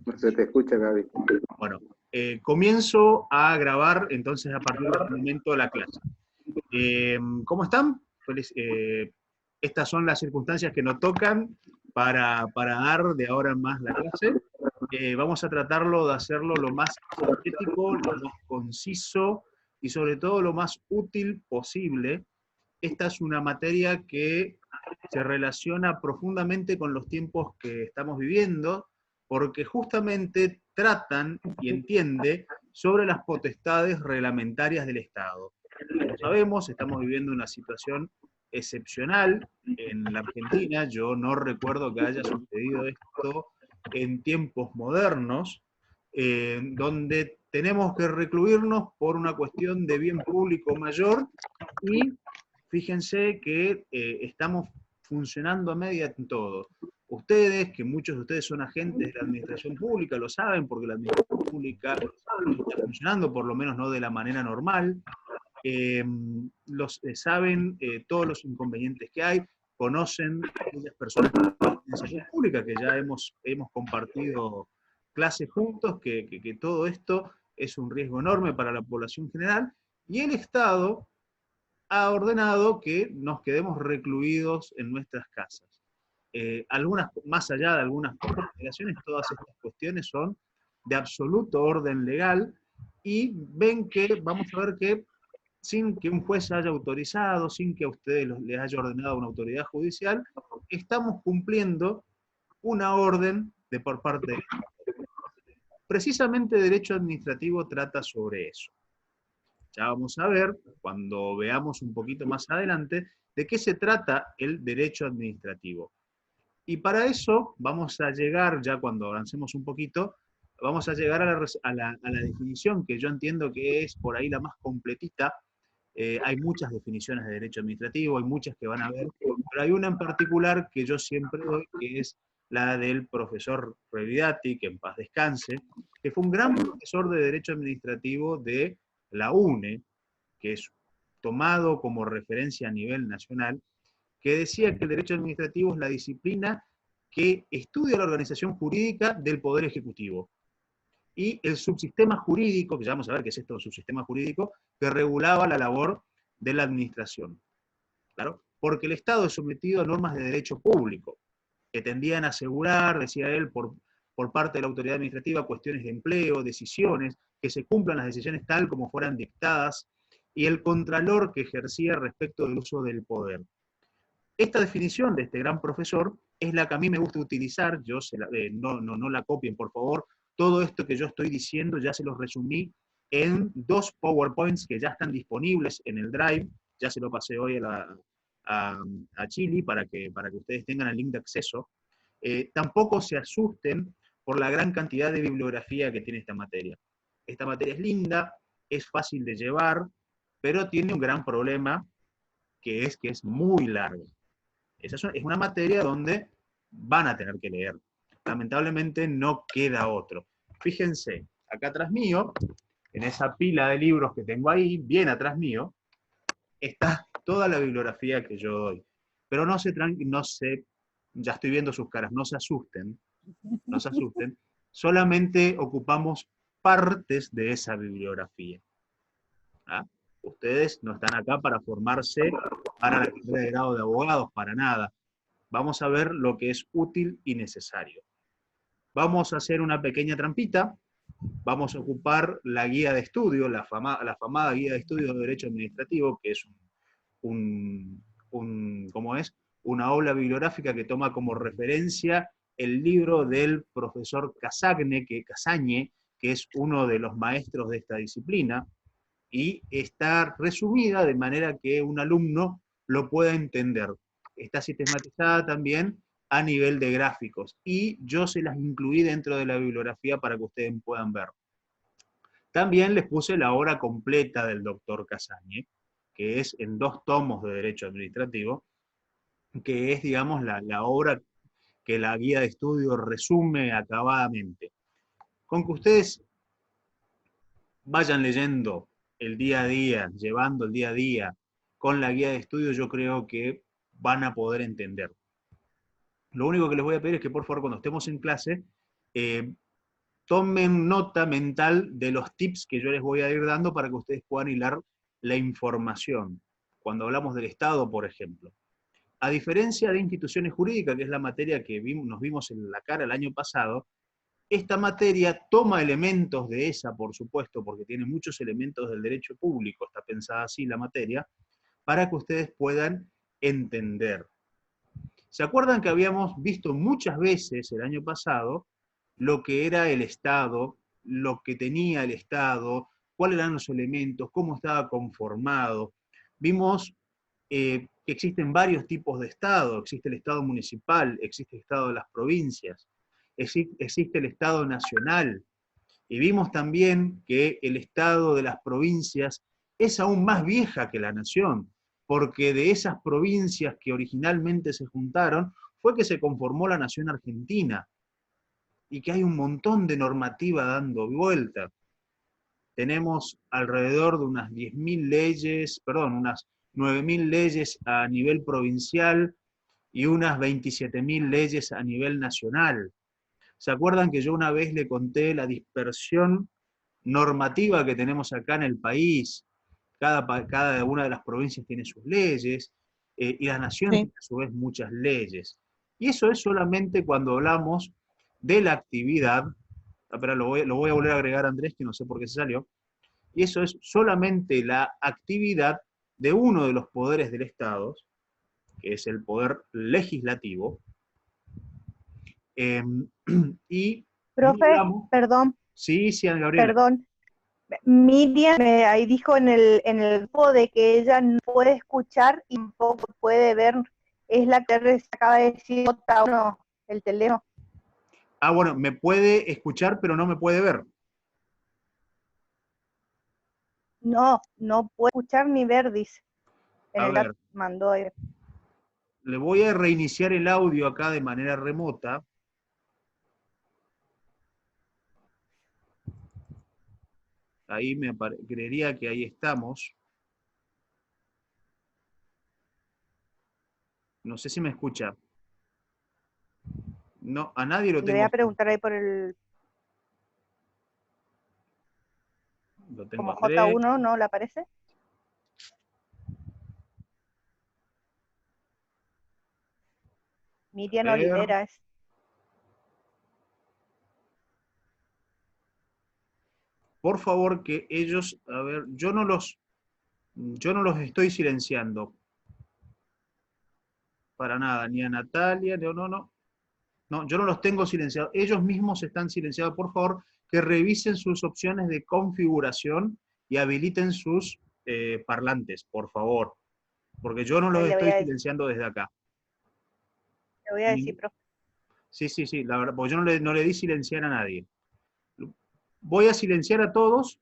No se te escucha, Gaby. Bueno, comienzo a grabar entonces a partir de este momento la clase. ¿Cómo están? Estas son las circunstancias que nos tocan para dar de ahora en más la clase. Vamos a tratarlo de hacerlo lo más sintético, lo más conciso y sobre todo lo más útil posible. Esta es una materia que se relaciona profundamente con los tiempos que estamos viviendo, porque justamente tratan y entiende sobre las potestades reglamentarias del Estado. Como sabemos, estamos viviendo una situación excepcional en la Argentina. Yo no recuerdo que haya sucedido esto en tiempos modernos, donde tenemos que recluirnos por una cuestión de bien público mayor y fíjense que estamos funcionando a media en todo. Ustedes, que muchos de ustedes son agentes de la administración pública, lo saben porque la administración pública no está funcionando, por lo menos no de la manera normal. Saben todos los inconvenientes que hay, conocen aquellas personas de la administración pública que ya hemos compartido clases juntos, que todo esto es un riesgo enorme para la población general, y el Estado ha ordenado que nos quedemos recluidos en nuestras casas. Más allá de algunas consideraciones, todas estas cuestiones son de absoluto orden legal y ven que, vamos a ver que sin que un juez haya autorizado, sin que a ustedes les haya ordenado una autoridad judicial, estamos cumpliendo una orden de por parte del Estado. Precisamente derecho administrativo trata sobre eso. Ya vamos a ver, cuando veamos un poquito más adelante, de qué se trata el derecho administrativo. Y para eso vamos a llegar, ya cuando avancemos un poquito, vamos a llegar a la definición que yo entiendo que es por ahí la más completita. Hay muchas definiciones de derecho administrativo, hay muchas que van a ver, pero hay una en particular que yo siempre doy, que es la del profesor Revidati, que en paz descanse, que fue un gran profesor de derecho administrativo de la UNE, que es tomado como referencia a nivel nacional, que decía que el derecho administrativo es la disciplina que estudia la organización jurídica del Poder Ejecutivo. Y el subsistema jurídico, que ya vamos a ver qué es esto, el subsistema jurídico, que regulaba la labor de la administración. ¿Claro? Porque el Estado es sometido a normas de derecho público, que tendían a asegurar, decía él, por parte de la autoridad administrativa, cuestiones de empleo, decisiones, que se cumplan las decisiones tal como fueran dictadas, y el contralor que ejercía respecto del uso del poder. Esta definición de este gran profesor es la que a mí me gusta utilizar, no la copien por favor, todo esto que yo estoy diciendo ya se los resumí en 2 PowerPoints que ya están disponibles en el Drive, ya se lo pasé hoy a Chili para que ustedes tengan el link de acceso. Tampoco se asusten por la gran cantidad de bibliografía que tiene esta materia. Esta materia es linda, es fácil de llevar, pero tiene un gran problema, que es muy larga. Esa es una materia donde van a tener que leer. Lamentablemente no queda otro. Fíjense, acá atrás mío, en esa pila de libros que tengo ahí, bien atrás mío, está toda la bibliografía que yo doy. Pero ya estoy viendo sus caras, no se asusten, no se asusten, solamente ocupamos partes de esa bibliografía. ¿Ah? Ustedes no están acá para formarse para la carrera de grado de abogados, para nada. Vamos a ver lo que es útil y necesario. Vamos a hacer una pequeña trampita, vamos a ocupar la guía de estudio, la famada guía de estudio de Derecho Administrativo, que es ¿cómo es? Una obra bibliográfica que toma como referencia el libro del profesor Casagne, que es uno de los maestros de esta disciplina, y está resumida de manera que un alumno lo pueda entender. Está sistematizada también a nivel de gráficos, y yo se las incluí dentro de la bibliografía para que ustedes puedan ver. También les puse la obra completa del doctor Casagne, que es en 2 tomos de Derecho Administrativo, que es, digamos, la obra que la guía de estudio resume acabadamente. Con que ustedes vayan leyendo el día a día, llevando el día a día con la guía de estudio, yo creo que van a poder entender. Lo único que les voy a pedir es que por favor cuando estemos en clase tomen nota mental de los tips que yo les voy a ir dando para que ustedes puedan hilar la información. Cuando hablamos del Estado, por ejemplo. A diferencia de instituciones jurídicas, que es la materia que nos vimos en la cara el año pasado, esta materia toma elementos de esa, por supuesto, porque tiene muchos elementos del derecho público, está pensada así la materia, para que ustedes puedan entender. ¿Se acuerdan que habíamos visto muchas veces el año pasado lo que era el Estado, lo que tenía el Estado, cuáles eran los elementos, cómo estaba conformado? Vimos que existen varios tipos de Estado. Existe el Estado municipal, existe el Estado de las provincias, existe el Estado nacional. Y vimos también que el Estado de las provincias es aún más vieja que la nación, porque de esas provincias que originalmente se juntaron fue que se conformó la nación argentina, y que hay un montón de normativa dando vuelta. Tenemos alrededor de unas 10.000 leyes, perdón, unas 9.000 leyes a nivel provincial y unas 27.000 leyes a nivel nacional. ¿Se acuerdan que yo una vez le conté la dispersión normativa que tenemos acá en el país? Cada una de las provincias tiene sus leyes, y la nación Sí. tiene a su vez muchas leyes. Y eso es solamente cuando hablamos de la actividad. Espera, lo voy a volver a agregar, Andrés, que no sé por qué se salió. Y eso es solamente la actividad de uno de los poderes del Estado, que es el poder legislativo, y no Profe, hablamos. perdón, Sí, sí, Ana Gabriela. perdón. Miriam ahí dijo en el grupo de que ella no puede escuchar y tampoco puede ver. Es la que acaba de decir J1, el teléfono. Ah, bueno, me puede escuchar, pero no me puede ver. No, no puede escuchar ni ver, dice. En A el chat ver, mandó ahí. le voy a reiniciar el audio acá de manera remota. Ahí creería que ahí estamos. No sé si me escucha. No, a nadie lo Le voy a tengo. preguntar ahí por el, Lo tengo a como Andrés. J1, ¿no le aparece? A Miriam ver. Olivera es. Por favor, que ellos, a ver, yo no los estoy silenciando. Para nada, ni a Natalia, no, no, no. No, yo no los tengo silenciados. Ellos mismos están silenciados. Por favor, que revisen sus opciones de configuración y habiliten sus parlantes, por favor. Porque yo no Ahí los le voy estoy a decir, silenciando desde acá. profe. Sí, sí, sí, la verdad, porque yo no le di silenciar a nadie. Voy a silenciar a todos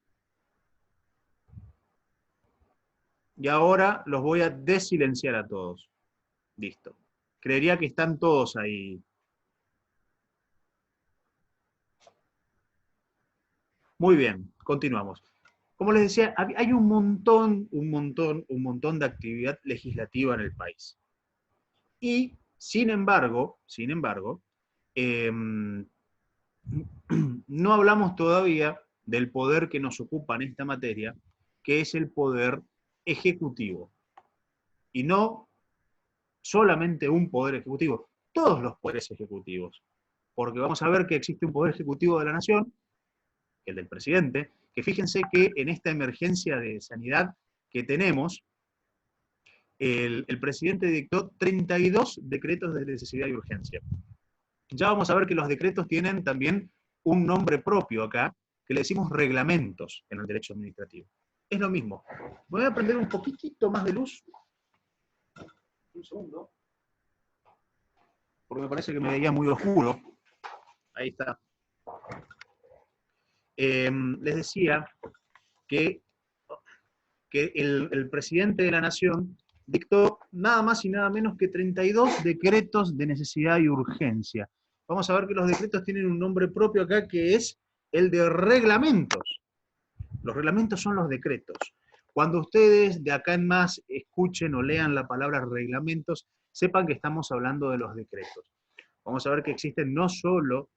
y ahora los voy a desilenciar a todos. Listo. Creería que están todos ahí. Muy bien, continuamos. Como les decía, hay un montón de actividad legislativa en el país. Y, sin embargo, no hablamos todavía del poder que nos ocupa en esta materia, que es el poder ejecutivo. Y no solamente un poder ejecutivo, todos los poderes ejecutivos. Porque vamos a ver que existe un poder ejecutivo de la nación, el del presidente, que fíjense que en esta emergencia de sanidad que tenemos, el presidente dictó 32 decretos de necesidad y urgencia. Ya vamos a ver que los decretos tienen también un nombre propio acá, que le decimos reglamentos en el derecho administrativo. Es lo mismo. Voy a prender un poquitito más de luz. Un segundo. Porque me parece que me veía muy oscuro. Ahí está. Les decía que, el presidente de la Nación dictó nada más y nada menos que 32 decretos de necesidad y urgencia. Vamos a ver que los decretos tienen un nombre propio acá, que es el de reglamentos. Los reglamentos son los decretos. Cuando ustedes de acá en más escuchen o lean la palabra reglamentos, sepan que estamos hablando de los decretos. Vamos a ver que existen no solo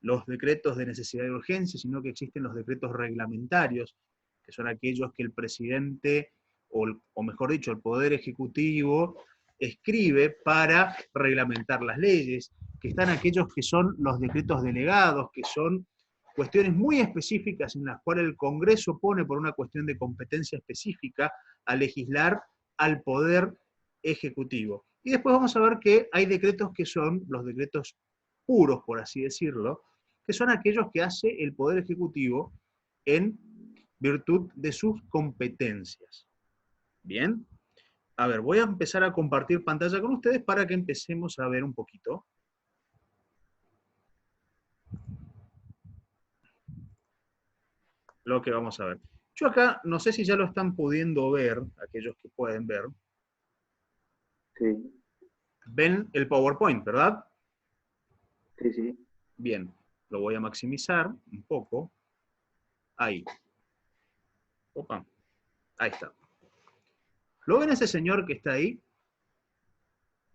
los decretos de necesidad y urgencia, sino que existen los decretos reglamentarios, que son aquellos que el presidente, o mejor dicho, el Poder Ejecutivo, escribe para reglamentar las leyes, que están aquellos que son los decretos delegados, que son cuestiones muy específicas en las cuales el Congreso pone por una cuestión de competencia específica a legislar al Poder Ejecutivo. Y después vamos a ver que hay decretos que son los decretos puros, por así decirlo, que son aquellos que hace el Poder Ejecutivo en virtud de sus competencias. Bien, a ver, voy a empezar a compartir pantalla con ustedes para que empecemos a ver un poquito. Lo que vamos a ver. Yo acá, no sé si ya lo están pudiendo ver, aquellos que pueden ver. Sí, Ven el PowerPoint, ¿verdad? sí, sí. Bien, lo voy a maximizar un poco. Ahí. Opa, ahí está. ¿Lo ven ese señor que está ahí?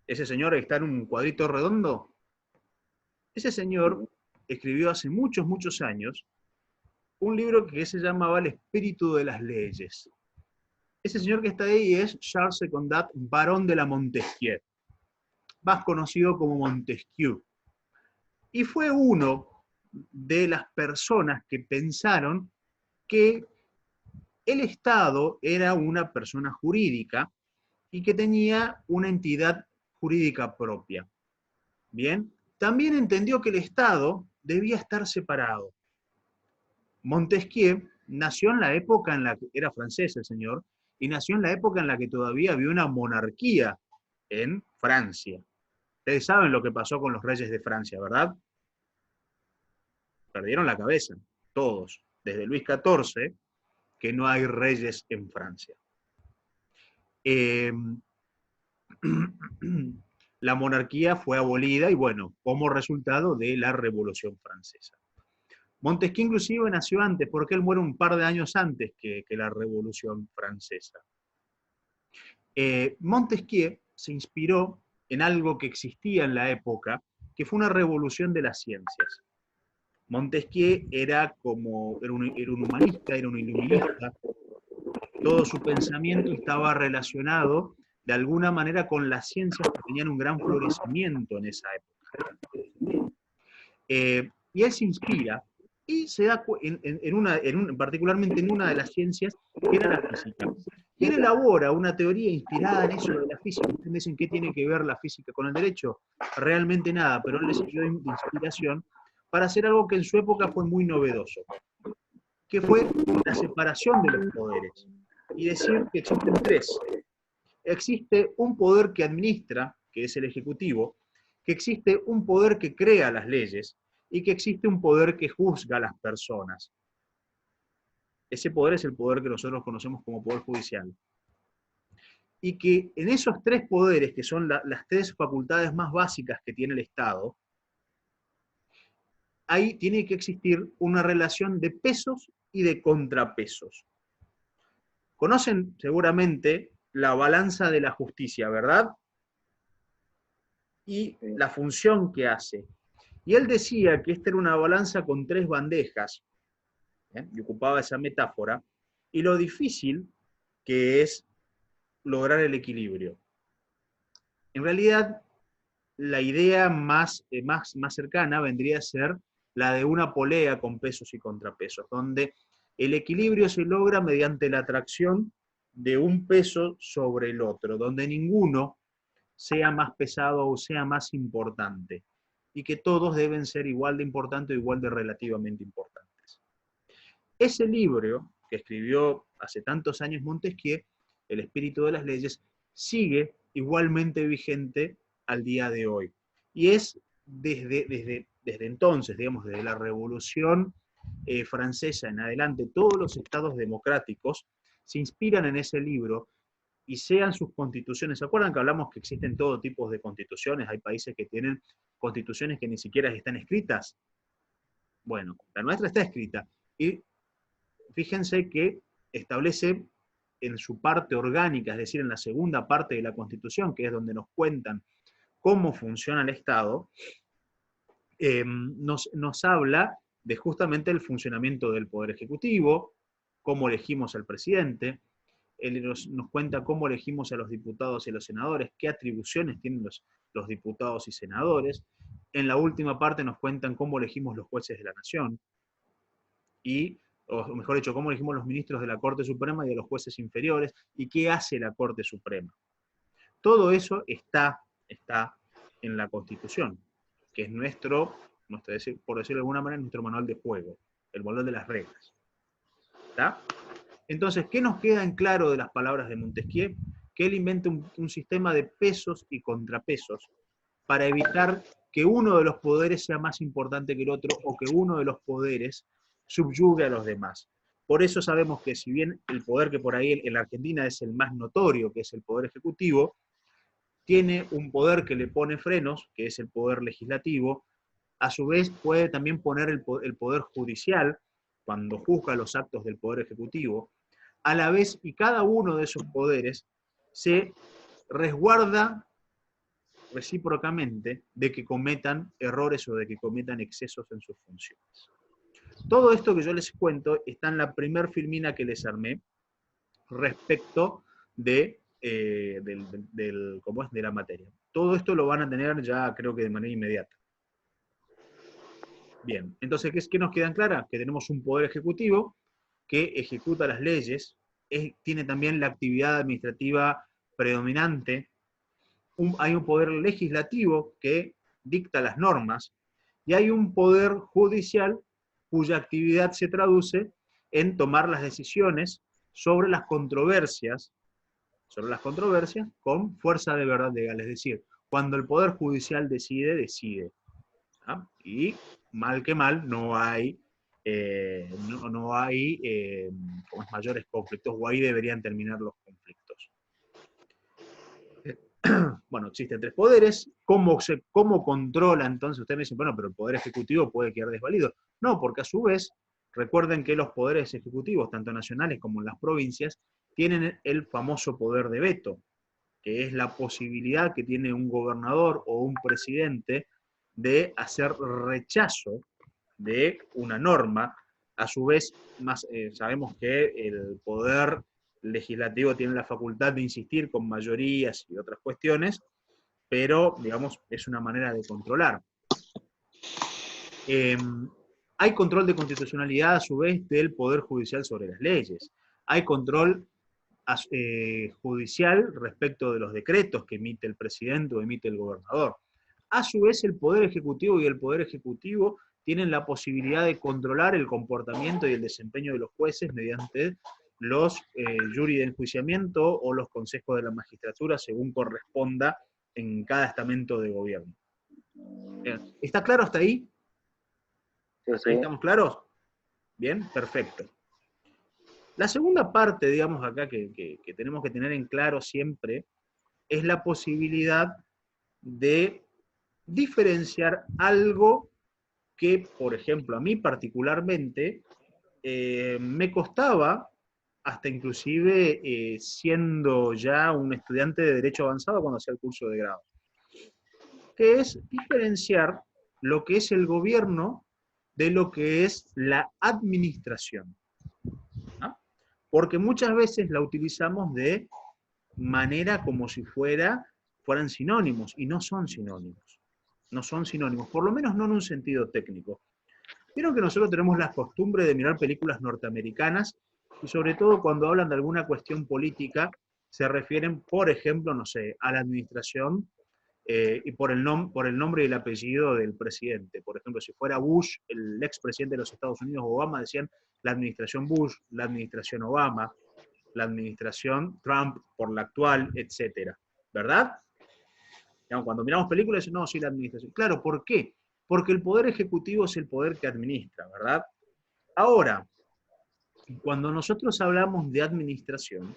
Ese señor que está en un cuadrito redondo. Ese señor escribió hace muchos, muchos años un libro que se llamaba El espíritu de las leyes. Ese señor que está ahí es Charles Secondat, barón de la Montesquieu, más conocido como Montesquieu. Y fue uno de las personas que pensaron que el Estado era una persona jurídica y que tenía una entidad jurídica propia. Bien, también entendió que el Estado debía estar separado. Montesquieu nació en la época en la que era francés el señor, y nació en la época en la que todavía había una monarquía en Francia. Ustedes saben lo que pasó con los reyes de Francia, ¿verdad? Perdieron la cabeza, todos, desde Luis XIV, que no hay reyes en Francia. La monarquía fue abolida y bueno, como resultado de la Revolución Francesa. Montesquieu inclusive nació antes, porque él muere un par de años antes que la Revolución Francesa. Montesquieu se inspiró en algo que existía en la época, que fue una revolución de las ciencias. Montesquieu era un humanista, era un iluminista. Todo su pensamiento estaba relacionado de alguna manera con las ciencias que tenían un gran florecimiento en esa época. Y él se inspira y se da particularmente en una de las ciencias que era la física. Y él elabora una teoría inspirada en eso de la física. Ustedes me dicen, ¿qué tiene que ver la física con el derecho? Realmente nada, pero él le sirvió de inspiración para hacer algo que en su época fue muy novedoso, que fue la separación de los poderes. Y decir que existen tres. Existe un poder que administra, que es el Ejecutivo, que existe un poder que crea las leyes y que existe un poder que juzga a las personas. Ese poder es el poder que nosotros conocemos como poder judicial. Y que en esos tres poderes, que son las tres facultades más básicas que tiene el Estado, ahí tiene que existir una relación de pesos y de contrapesos. Conocen seguramente la balanza de la justicia, ¿verdad? Y la función que hace. Y él decía que esta era una balanza con tres bandejas, y ocupaba esa metáfora, y lo difícil que es lograr el equilibrio. En realidad, la idea más cercana vendría a ser la de una polea con pesos y contrapesos, donde el equilibrio se logra mediante la atracción de un peso sobre el otro, donde ninguno sea más pesado o sea más importante, y que todos deben ser igual de importantes o igual de relativamente importantes. Ese libro que escribió hace tantos años Montesquieu, El espíritu de las leyes, sigue igualmente vigente al día de hoy. Y es desde entonces, digamos, desde la Revolución Francesa en adelante, todos los estados democráticos se inspiran en ese libro y sean sus constituciones. ¿Se acuerdan que hablamos que existen todo tipo de constituciones? Hay países que tienen constituciones que ni siquiera están escritas. Bueno, la nuestra está escrita. Y fíjense que establece en su parte orgánica, es decir, en la segunda parte de la Constitución, que es donde nos cuentan cómo funciona el Estado, nos habla de justamente el funcionamiento del Poder Ejecutivo, cómo elegimos al presidente. Él nos cuenta cómo elegimos a los diputados y a los senadores, qué atribuciones tienen los diputados y senadores. En la última parte nos cuentan cómo elegimos los jueces de la nación, o mejor dicho, cómo elegimos los ministros de la Corte Suprema y de los jueces inferiores, y qué hace la Corte Suprema. Todo eso está en la Constitución, que es por decirlo de alguna manera, nuestro manual de juego, el manual de las reglas. ¿Está? Entonces, ¿qué nos queda en claro de las palabras de Montesquieu? Que él inventa un sistema de pesos y contrapesos para evitar que uno de los poderes sea más importante que el otro o que uno de los poderes subyugue a los demás. Por eso sabemos que si bien el poder que por ahí en la Argentina es el más notorio, que es el poder ejecutivo, tiene un poder que le pone frenos, que es el poder legislativo. A su vez puede también poner el poder judicial cuando juzga los actos del poder ejecutivo. A la vez, y cada uno de esos poderes se resguarda recíprocamente de que cometan errores o de que cometan excesos en sus funciones. Todo esto que yo les cuento está en la primer filmina que les armé respecto de la materia. Todo esto lo van a tener ya creo que de manera inmediata. Bien, entonces, ¿qué nos queda en clara? Que tenemos un poder ejecutivo que ejecuta las leyes, tiene también la actividad administrativa predominante, hay un poder legislativo que dicta las normas, y hay un poder judicial cuya actividad se traduce en tomar las decisiones sobre las controversias con fuerza de verdad legal. Es decir, cuando el Poder Judicial decide. ¿Ah? Y mal que mal no hay mayores conflictos, o ahí deberían terminar los conflictos. Bueno, existen tres poderes. ¿Cómo controla entonces? Ustedes me dicen, bueno, pero el Poder Ejecutivo puede quedar desvalido. No, porque a su vez, recuerden que los poderes ejecutivos, tanto nacionales como en las provincias, tienen el famoso poder de veto, que es la posibilidad que tiene un gobernador o un presidente de hacer rechazo de una norma. A su vez, sabemos que el poder legislativo tiene la facultad de insistir con mayorías y otras cuestiones, pero, digamos, es una manera de controlar. Hay control de constitucionalidad, a su vez, del Poder Judicial sobre las leyes. Hay control judicial respecto de los decretos que emite el presidente o emite el gobernador. A su vez, el Poder Ejecutivo y el Poder Ejecutivo tienen la posibilidad de controlar el comportamiento y el desempeño de los jueces mediante los jury de enjuiciamiento o los consejos de la magistratura, según corresponda en cada estamento de gobierno. ¿Está claro hasta ahí? Sí, ¿Hasta ahí estamos claros? Bien, perfecto. La segunda parte, digamos, acá que tenemos que tener en claro siempre es la posibilidad de diferenciar algo que, por ejemplo, a mí particularmente me costaba, hasta inclusive siendo ya un estudiante de Derecho Avanzado cuando hacía el curso de grado, que es diferenciar lo que es el gobierno de lo que es la administración. ¿No? Porque muchas veces la utilizamos de manera como si fueran sinónimos, y no son sinónimos. No son sinónimos, por lo menos no en un sentido técnico. Vieron que nosotros tenemos la costumbre de mirar películas norteamericanas, y sobre todo cuando hablan de alguna cuestión política, se refieren, por ejemplo, no sé, a la administración y por el nombre y el apellido del presidente. Por ejemplo, si fuera Bush, el expresidente de los Estados Unidos, Obama, decían la administración Bush, la administración Obama, la administración Trump por la actual, etcétera. ¿Verdad? Cuando miramos películas, no, sí, la administración. Claro, ¿por qué? Porque el poder ejecutivo es el poder que administra, ¿verdad? Ahora, cuando nosotros hablamos de administración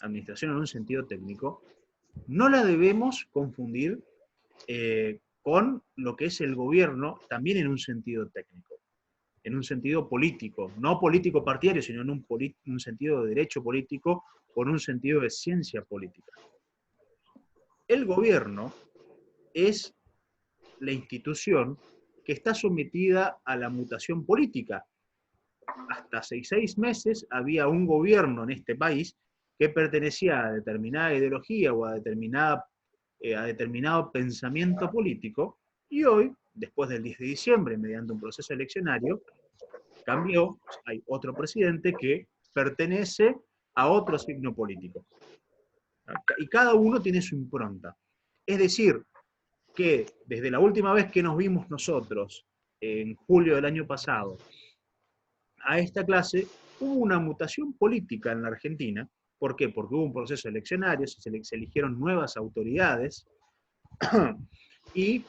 en un sentido técnico, no la debemos confundir con lo que es el gobierno, también en un sentido técnico, en un sentido político, no político partidario, sino en un sentido de derecho político, con un sentido de ciencia política. El gobierno es la institución que está sometida a la mutación política. Hasta hace 6 meses había un gobierno en este país que pertenecía a determinada ideología o a determinado pensamiento político, y hoy, después del 10 de diciembre, mediante un proceso eleccionario, cambió, hay otro presidente que pertenece a otro signo político. Y cada uno tiene su impronta. Es decir, que desde la última vez que nos vimos nosotros, en julio del año pasado, a esta clase, hubo una mutación política en la Argentina. ¿Por qué? Porque hubo un proceso eleccionario, se eligieron nuevas autoridades, y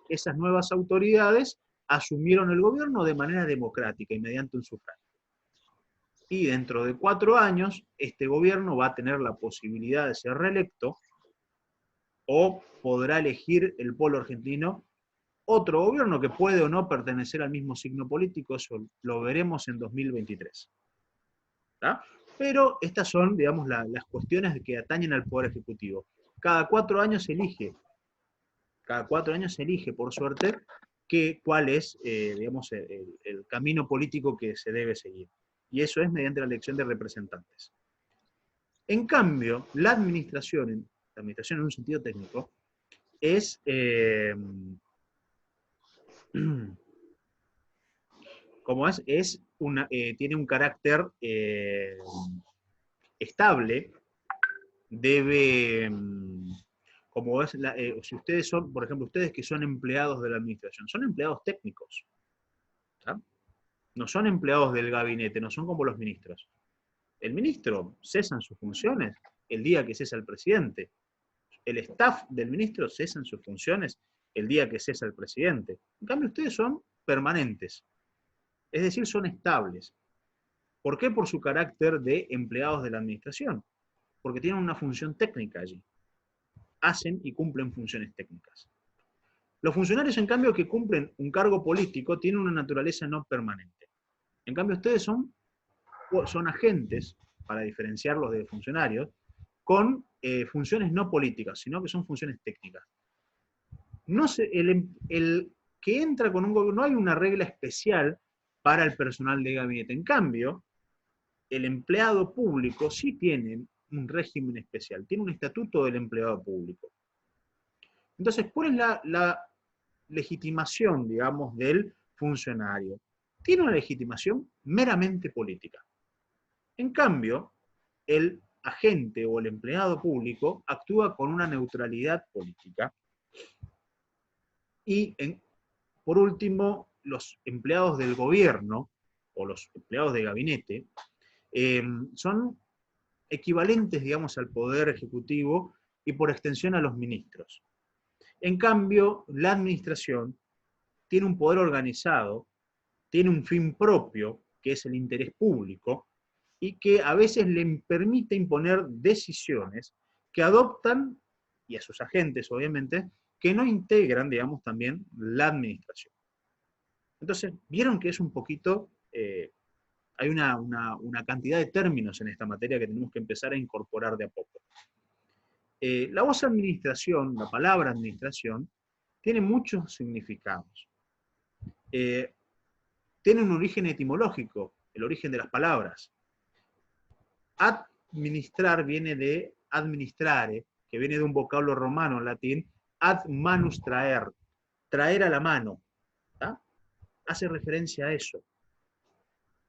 esas nuevas autoridades asumieron el gobierno de manera democrática y mediante un sufragio. Y dentro de 4 años, este gobierno va a tener la posibilidad de ser reelecto, o podrá elegir el pueblo argentino otro gobierno que puede o no pertenecer al mismo signo político. Eso lo veremos en 2023. ¿Tá? Pero estas son, digamos, las cuestiones que atañen al Poder Ejecutivo. Cada 4 años se elige, por suerte, cuál es, digamos, el camino político que se debe seguir. Y eso es mediante la elección de representantes. En cambio, la administración en un sentido técnico, es, tiene un carácter estable, debe, como es, si ustedes son, por ejemplo, ustedes que son empleados de la administración, son empleados técnicos, ¿tá? No son empleados del gabinete, no son como los ministros. El ministro cesa en sus funciones el día que cesa el presidente. El staff del ministro cesa en sus funciones el día que cesa el presidente. En cambio, ustedes son permanentes, es decir, son estables. ¿Por qué? Por su carácter de empleados de la administración. Porque tienen una función técnica allí. Hacen y cumplen funciones técnicas. Los funcionarios, en cambio, que cumplen un cargo político, tienen una naturaleza no permanente. En cambio, ustedes son agentes, para diferenciarlos de funcionarios, con funciones no políticas, sino que son funciones técnicas. No sé, el que entra con un gobierno, no hay una regla especial para el personal de gabinete. En cambio, el empleado público sí tiene un régimen especial, tiene un estatuto del empleado público. Entonces, ¿cuál es la legitimación, digamos, del funcionario? Tiene una legitimación meramente política. En cambio, el agente o el empleado público actúa con una neutralidad política. Y, por último, los empleados del gobierno o los empleados de gabinete son equivalentes, digamos, al Poder Ejecutivo y por extensión a los ministros. En cambio, la administración tiene un poder organizado, tiene un fin propio, que es el interés público, y que a veces le permite imponer decisiones que adoptan, y a sus agentes, obviamente, que no integran, digamos, también la administración. Entonces, vieron que es un poquito, hay una cantidad de términos en esta materia que tenemos que empezar a incorporar de a poco. La voz administración, la palabra administración, tiene muchos significados. Tiene un origen etimológico, el origen de las palabras. Administrar viene de administrare, que viene de un vocablo romano en latín, ad manus traer, traer a la mano. ¿Tá? Hace referencia a eso.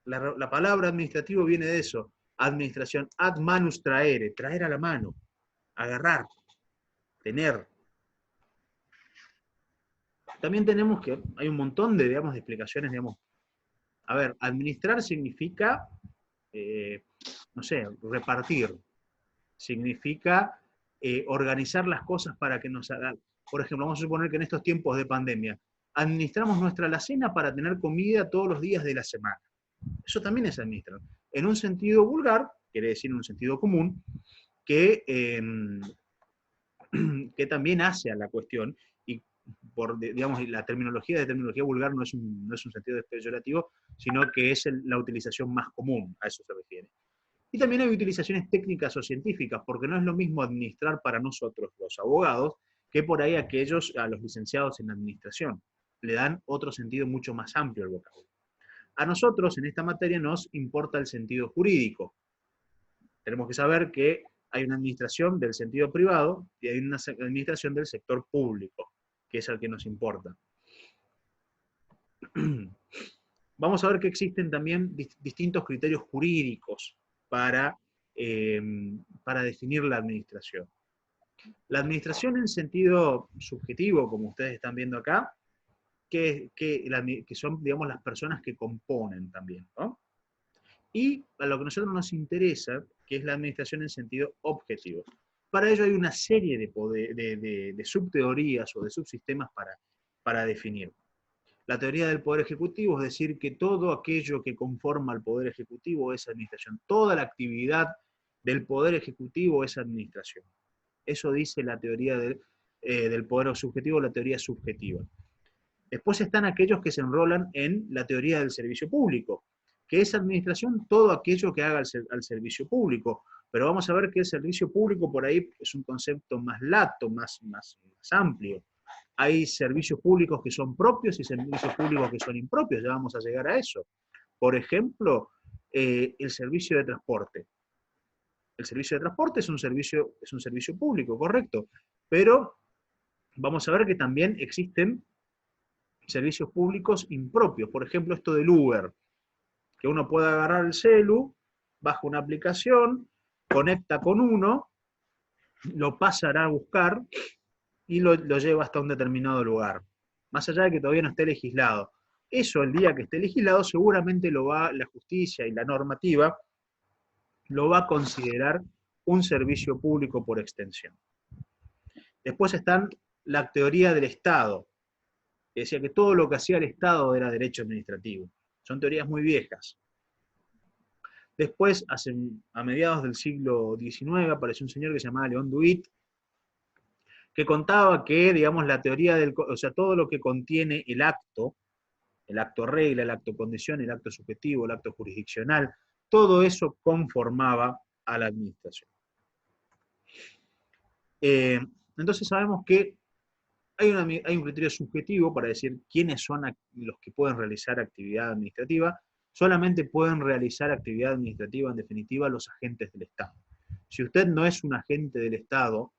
La palabra administrativo viene de eso, administración, ad manus traere, traer a la mano, agarrar, tener. También tenemos que, hay un montón de, digamos, de explicaciones, digamos. A ver, administrar significa, no sé, repartir. Significa organizar las cosas para que nos hagan. Por ejemplo, vamos a suponer que en estos tiempos de pandemia, administramos nuestra alacena para tener comida todos los días de la semana. Eso también es administrar. En un sentido vulgar, quiere decir en un sentido común, que también hace a la cuestión, y por, digamos, la terminología vulgar no es un sentido peyorativo, sino que es la utilización más común, a eso se refiere. Y también hay utilizaciones técnicas o científicas, porque no es lo mismo administrar para nosotros, los abogados, que por ahí a los licenciados en administración. Le dan otro sentido mucho más amplio al vocabulario. A nosotros en esta materia nos importa el sentido jurídico. Tenemos que saber que hay una administración del sentido privado y hay una administración del sector público, que es el que nos importa. Vamos a ver que existen también distintos criterios jurídicos para definir la administración. La administración en sentido subjetivo, como ustedes están viendo acá, que son, digamos, las personas que componen también, ¿no? Y a lo que a nosotros nos interesa, que es la administración en sentido objetivo. Para ello hay una serie de subteorías o de subsistemas para definir. La teoría del poder ejecutivo, es decir, que todo aquello que conforma al poder ejecutivo es administración. Toda la actividad del poder ejecutivo es administración. Eso dice la teoría del poder subjetivo, la teoría subjetiva. Después están aquellos que se enrolan en la teoría del servicio público, que es administración todo aquello que haga al servicio público. Pero vamos a ver que el servicio público por ahí es un concepto más lato, más amplio. Hay servicios públicos que son propios y servicios públicos que son impropios, ya vamos a llegar a eso. Por ejemplo, el servicio de transporte. El servicio de transporte es un servicio público, correcto, pero vamos a ver que también existen servicios públicos impropios. Por ejemplo, esto del Uber, que uno puede agarrar el celu, baja una aplicación, conecta con uno, lo pasará a buscar y lo lleva hasta un determinado lugar, más allá de que todavía no esté legislado. Eso, el día que esté legislado, seguramente la justicia y la normativa lo va a considerar un servicio público por extensión. Después están la teoría del Estado, que decía que todo lo que hacía el Estado era derecho administrativo. Son teorías muy viejas. Después, a mediados del siglo XIX, apareció un señor que se llamaba León Duit, que contaba que, digamos, la teoría o sea, todo lo que contiene el acto regla, el acto condición, el acto subjetivo, el acto jurisdiccional, todo eso conformaba a la administración. Entonces sabemos que hay un criterio subjetivo para decir quiénes son los que pueden realizar actividad administrativa. Solamente pueden realizar actividad administrativa, en definitiva, los agentes del Estado. Si usted no es un agente del Estado,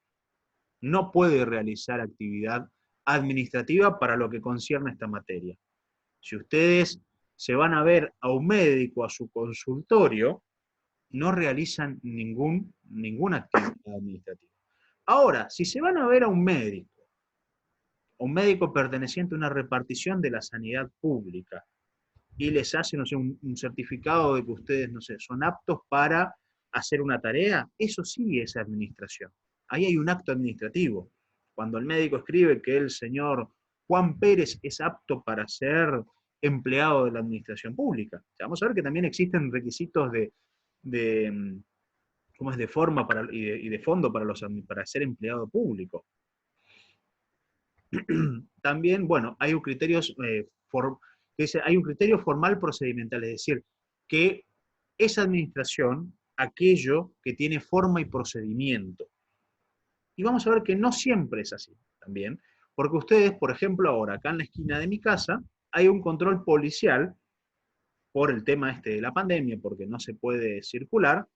no puede realizar actividad administrativa para lo que concierne a esta materia. Si ustedes se van a ver a un médico, a su consultorio, no realizan ninguna actividad administrativa. Ahora, si se van a ver a un médico perteneciente a una repartición de la sanidad pública, y les hace, no sé, un certificado de que ustedes, no sé, son aptos para hacer una tarea, eso sí es administración. Ahí hay un acto administrativo. Cuando el médico escribe que el señor Juan Pérez es apto para ser empleado de la administración pública. O sea, vamos a ver que también existen requisitos de forma y de fondo para ser empleado público. También, bueno, hay un criterio formal procedimental, es decir, que es administración aquello que tiene forma y procedimiento. Y vamos a ver que no siempre es así también, porque ustedes, por ejemplo, ahora, acá en la esquina de mi casa, hay un control policial por el tema de la pandemia, porque no se puede circular,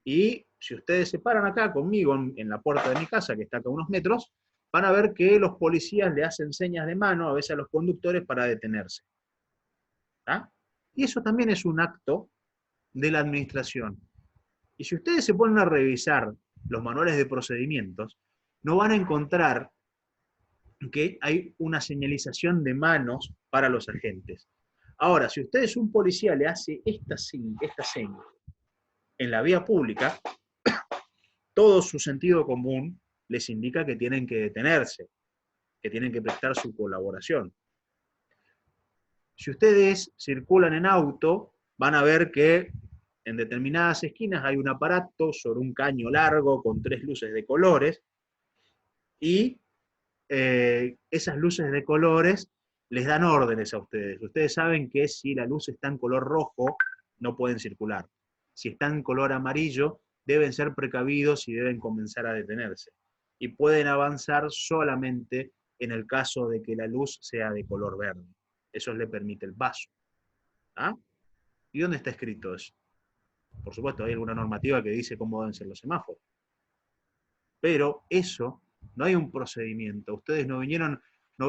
y si ustedes se paran acá conmigo en la puerta de mi casa, que está acá a unos metros, van a ver que los policías le hacen señas de mano a veces a los conductores para detenerse. ¿Ah? Y eso también es un acto de la administración. Y si ustedes se ponen a revisar los manuales de procedimientos, no van a encontrar que hay una señalización de manos para los agentes. Ahora, si ustedes un policía le hace esta seña en la vía pública, todo su sentido común les indica que tienen que detenerse, que tienen que prestar su colaboración. Si ustedes circulan en auto, van a ver que en determinadas esquinas hay un aparato sobre un caño largo con 3 luces de colores, y esas luces de colores les dan órdenes a ustedes. Ustedes saben que si la luz está en color rojo, no pueden circular. Si está en color amarillo, deben ser precavidos y deben comenzar a detenerse. y pueden avanzar solamente en el caso de que la luz sea de color verde. Eso le permite el paso. ¿Ah? ¿Y dónde está escrito eso? Por supuesto, hay alguna normativa que dice cómo deben ser los semáforos. Pero eso, no hay un procedimiento. Ustedes no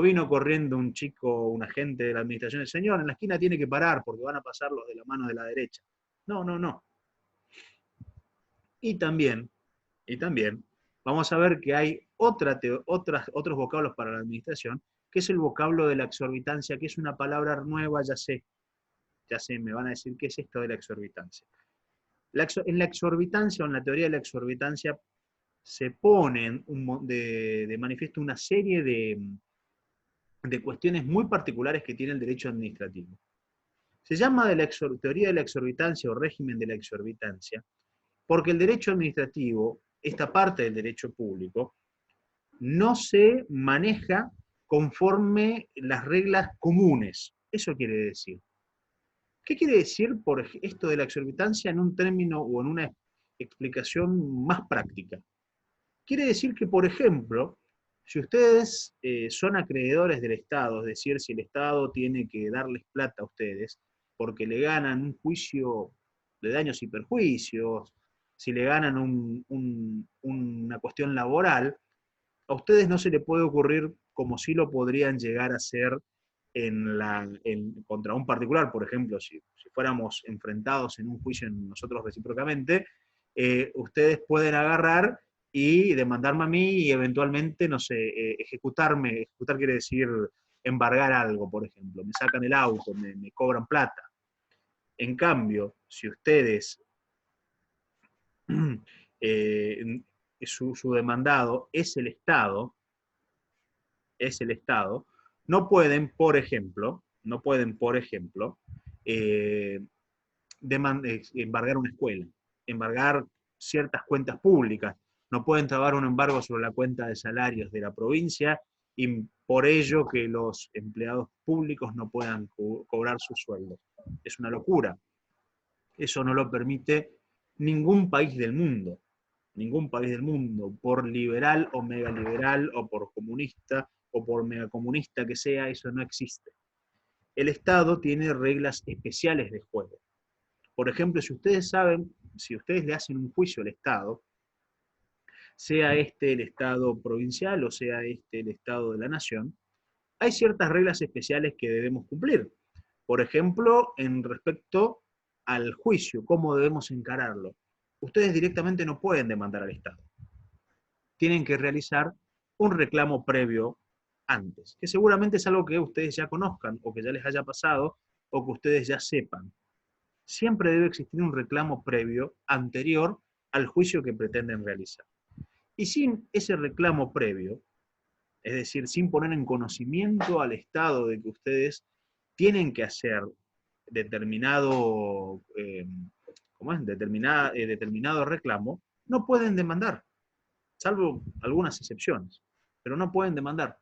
vino corriendo un chico, un agente de la administración, el señor, en la esquina tiene que parar porque van a pasar los de la mano de la derecha. No, no, no. Y también, vamos a ver que hay otros vocablos para la administración, que es el vocablo de la exorbitancia, que es una palabra nueva, ya sé, me van a decir qué es esto de la exorbitancia. En la exorbitancia o en la teoría de la exorbitancia se ponen de manifiesto una serie de cuestiones muy particulares que tiene el derecho administrativo. Se llama teoría de la exorbitancia o régimen de la exorbitancia, porque el derecho administrativo, esta parte del derecho público, no se maneja conforme las reglas comunes. Eso quiere decir. ¿Qué quiere decir por esto de la exorbitancia en un término o en una explicación más práctica? Quiere decir que, por ejemplo, si ustedes son acreedores del Estado, es decir, si el Estado tiene que darles plata a ustedes porque le ganan un juicio de daños y perjuicios, si le ganan una cuestión laboral, a ustedes no se le puede ocurrir como si lo podrían llegar a hacer contra un particular, por ejemplo, si fuéramos enfrentados en un juicio nosotros recíprocamente, ustedes pueden agarrar y demandarme a mí y eventualmente, no sé, ejecutarme. Ejecutar quiere decir embargar algo, por ejemplo. Me sacan el auto, me cobran plata. En cambio, si ustedes, su demandado es el Estado, no pueden, por ejemplo, embargar una escuela, embargar ciertas cuentas públicas, no pueden trabar un embargo sobre la cuenta de salarios de la provincia y por ello que los empleados públicos no puedan cobrar sus sueldos. Es una locura. Eso no lo permite ningún país del mundo. Ningún país del mundo, por liberal o megaliberal o por comunista o por megacomunista que sea, eso no existe. El Estado tiene reglas especiales de juego. Por ejemplo, si ustedes le hacen un juicio al Estado, sea este el Estado provincial o sea este el Estado de la Nación, hay ciertas reglas especiales que debemos cumplir. Por ejemplo, en respecto al juicio, cómo debemos encararlo. Ustedes directamente no pueden demandar al Estado. Tienen que realizar un reclamo previo antes, que seguramente es algo que ustedes ya conozcan, o que ya les haya pasado, o que ustedes ya sepan. Siempre debe existir un reclamo previo, anterior al juicio que pretenden realizar. Y sin ese reclamo previo, es decir, sin poner en conocimiento al Estado de que ustedes tienen que hacer determinado reclamo, no pueden demandar, salvo algunas excepciones, pero no pueden demandar.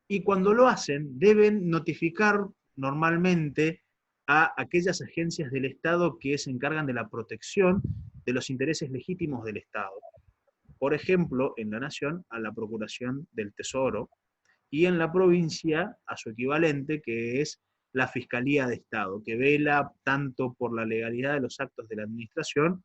Y cuando lo hacen, deben notificar normalmente a aquellas agencias del Estado que se encargan de la protección de los intereses legítimos del Estado. Por ejemplo, en la Nación, a la Procuración del Tesoro, y en la provincia, a su equivalente, que es la Fiscalía de Estado, que vela tanto por la legalidad de los actos de la administración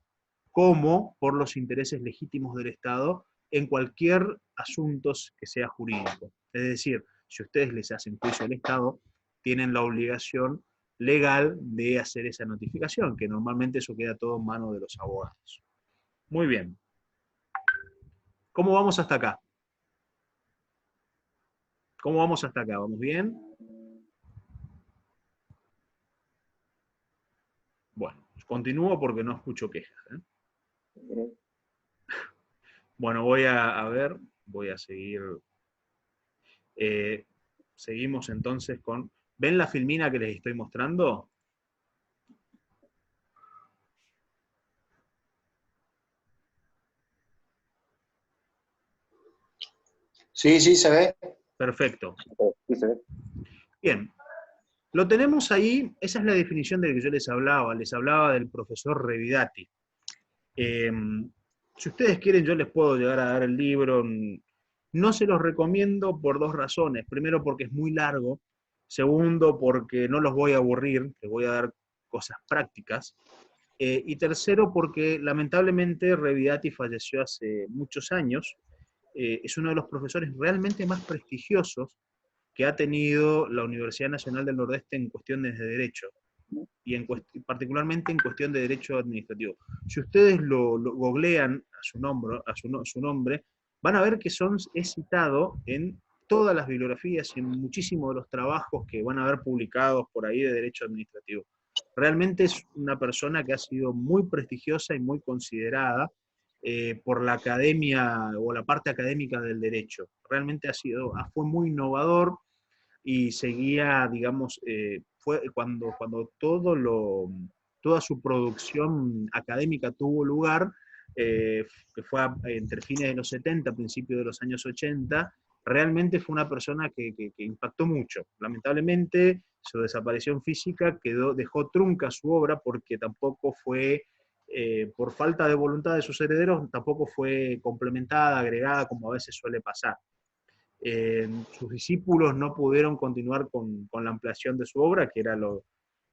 como por los intereses legítimos del Estado en cualquier asunto que sea jurídico. Es decir, si ustedes les hacen juicio al Estado, tienen la obligación legal de hacer esa notificación, que normalmente eso queda todo en manos de los abogados. Muy bien. ¿Cómo vamos hasta acá? ¿Cómo vamos hasta acá? ¿Vamos bien? Bueno, continúo porque no escucho quejas. Bueno, voy a seguir. Seguimos entonces con... ¿Ven la filmina que les estoy mostrando? Sí, sí, se ve. Perfecto. Sí, se ve. Bien. Lo tenemos ahí, esa es la definición de la que yo les hablaba del profesor Revidati. Si ustedes quieren, yo les puedo llegar a dar el libro. No se los recomiendo por dos razones. Primero, porque es muy largo. Segundo, porque no los voy a aburrir, les voy a dar cosas prácticas. Y tercero, porque lamentablemente Revidati falleció hace muchos años. Es uno de los profesores realmente más prestigiosos que ha tenido la Universidad Nacional del Nordeste en cuestiones de derecho, y particularmente en cuestión de derecho administrativo. Si ustedes lo googlean su nombre, van a ver que es citado en todas las bibliografías y en muchísimos de los trabajos que van a ver publicados por ahí de derecho administrativo. Realmente es una persona que ha sido muy prestigiosa y muy considerada por la academia o la parte académica del derecho. Realmente fue muy innovador y seguía, digamos, fue cuando toda su producción académica tuvo lugar, que fue entre fines de los 70, principios de los años 80, realmente fue una persona que impactó mucho. Lamentablemente, su desaparición física dejó trunca su obra porque tampoco fue, por falta de voluntad de sus herederos, tampoco fue complementada, agregada, como a veces suele pasar. Sus discípulos no pudieron continuar con la ampliación de su obra, que era lo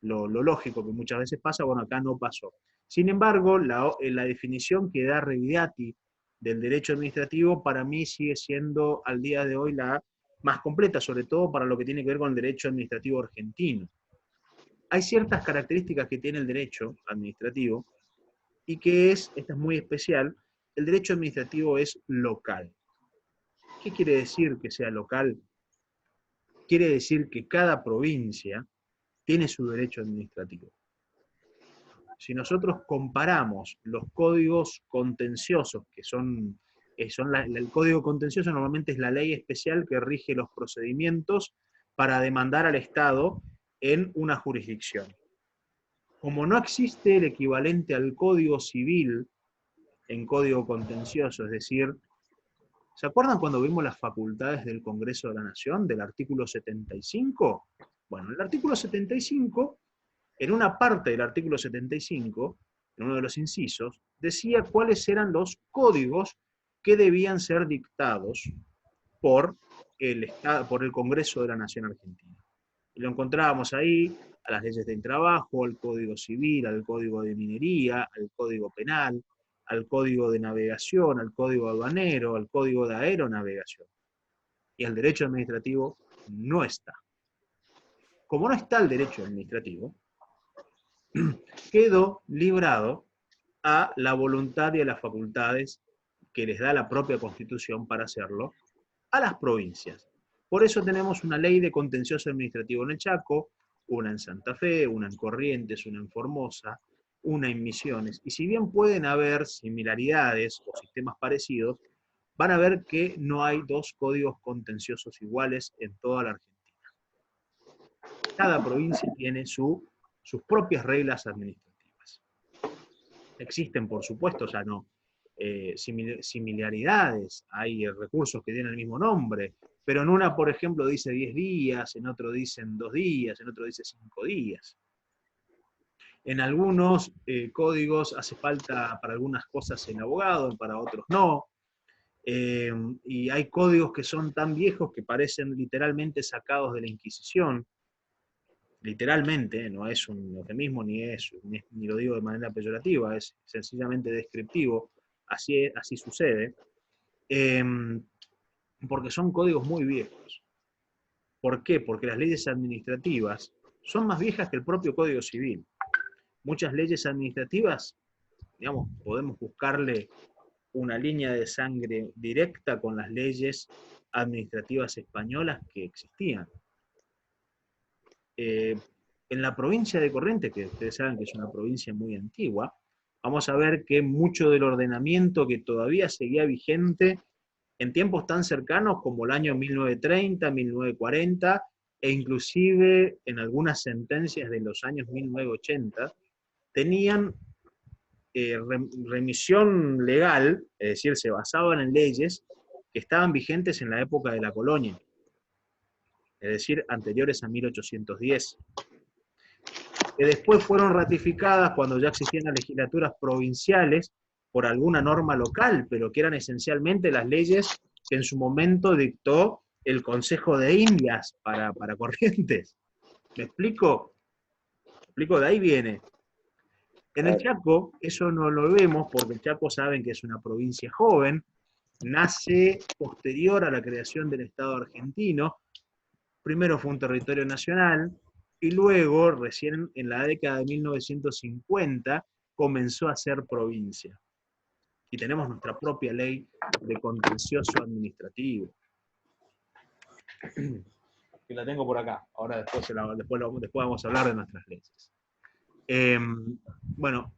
lógico que muchas veces pasa. Bueno, acá no pasó. Sin embargo, la definición que da Revidati del derecho administrativo para mí sigue siendo al día de hoy la más completa, sobre todo para lo que tiene que ver con el derecho administrativo argentino. Hay ciertas características que tiene el derecho administrativo y esta es muy especial: el derecho administrativo es local. ¿Qué quiere decir que sea local? Quiere decir que cada provincia tiene su derecho administrativo. Si nosotros comparamos los códigos contenciosos, que el código contencioso normalmente es la ley especial que rige los procedimientos para demandar al Estado en una jurisdicción. Como no existe el equivalente al código civil en código contencioso, es decir, ¿se acuerdan cuando vimos las facultades del Congreso de la Nación, del artículo 75? Bueno, el artículo 75, en una parte del artículo 75, en uno de los incisos, decía cuáles eran los códigos que debían ser dictados por el Congreso de la Nación Argentina. Y lo encontrábamos ahí: a las leyes del trabajo, al Código Civil, al Código de Minería, al Código Penal, al Código de Navegación, al Código Aduanero, al Código de Aeronavegación. Y el derecho administrativo no está. Como no está el derecho administrativo, quedó librado a la voluntad y a las facultades que les da la propia Constitución para hacerlo a las provincias. Por eso tenemos una ley de contencioso administrativo en el Chaco, una en Santa Fe, una en Corrientes, una en Formosa, una en Misiones. Y si bien pueden haber similaridades o sistemas parecidos, van a ver que no hay dos códigos contenciosos iguales en toda la Argentina. Cada provincia tiene sus propias reglas administrativas. Existen, por supuesto, ya no similaridades, hay recursos que tienen el mismo nombre, pero en una, por ejemplo, dice 10 días, en otro dicen 2 días, en otro dice 5 días. En algunos códigos hace falta para algunas cosas el abogado, para otros no. Y hay códigos que son tan viejos que parecen literalmente sacados de la Inquisición. Literalmente, no es un eufemismo ni lo digo de manera peyorativa, es sencillamente descriptivo. Así sucede, porque son códigos muy viejos. ¿Por qué? Porque las leyes administrativas son más viejas que el propio Código Civil. Muchas leyes administrativas, digamos, podemos buscarle una línea de sangre directa con las leyes administrativas españolas que existían. En la provincia de Corrientes, que ustedes saben que es una provincia muy antigua, vamos a ver que mucho del ordenamiento que todavía seguía vigente en tiempos tan cercanos como el año 1930, 1940, e inclusive en algunas sentencias de los años 1980, tenían remisión legal, es decir, se basaban en leyes que estaban vigentes en la época de la colonia, es decir, anteriores a 1810. Que después fueron ratificadas cuando ya existían las legislaturas provinciales por alguna norma local, pero que eran esencialmente las leyes que en su momento dictó el Consejo de Indias para Corrientes. ¿Me explico? ¿Me explico? De ahí viene. En el Chaco eso no lo vemos porque el Chaco saben que es una provincia joven, nace posterior a la creación del Estado argentino, primero fue un territorio nacional y luego, recién en la década de 1950, comenzó a ser provincia. Y tenemos nuestra propia ley de contencioso administrativo. Que la tengo por acá, ahora después vamos a hablar de nuestras leyes. Bueno,